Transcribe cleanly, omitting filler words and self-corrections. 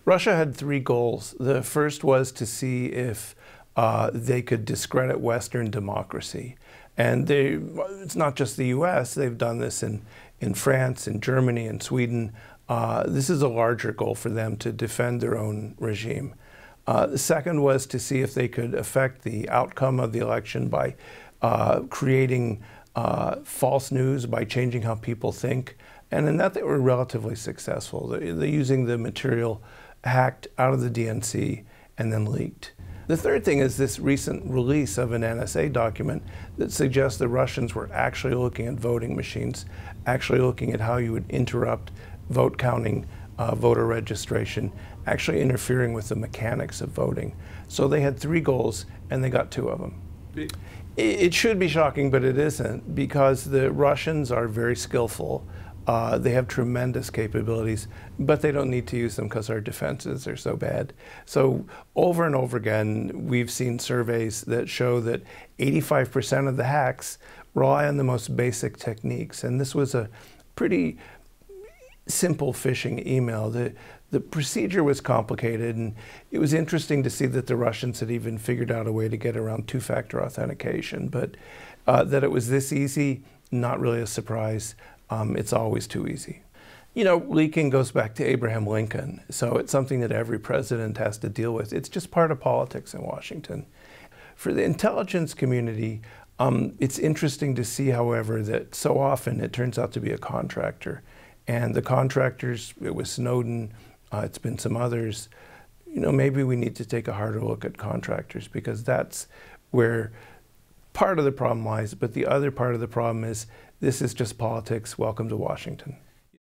Russia had three goals. The first was to see if they could discredit Western democracy. And it's not just the US, they've done this in France, in Germany, in Sweden. This is a larger goal for them, to defend their own regime. The second was to see if they could affect the outcome of the election by creating false news, by changing how people think. And in that they were relatively successful. They're using the material hacked out of the DNC and then leaked. The third thing is this recent release of an NSA document that suggests the Russians were actually looking at voting machines, actually looking at how you would interrupt vote counting, voter registration, actually interfering with the mechanics of voting. So they had three goals and they got two of them. It should be shocking, but it isn't, because the Russians are very skillful. They have tremendous capabilities, but they don't need to use them because our defenses are so bad. So over and over again, we've seen surveys that show that 85% of the hacks rely on the most basic techniques. And this was a pretty simple phishing email. The procedure was complicated, and it was interesting to see that the Russians had even figured out a way to get around two-factor authentication. But that it was this easy, not really a surprise. It's always too easy. You know, leaking goes back to Abraham Lincoln, so it's something that every president has to deal with. It's just part of politics in Washington. For the intelligence community, it's interesting to see, however, that so often it turns out to be a contractor. And the contractors, it was Snowden, it's been some others. You know, maybe we need to take a harder look at contractors, because that's where part of the problem lies, but the other part of the problem is this is just politics. Welcome to Washington.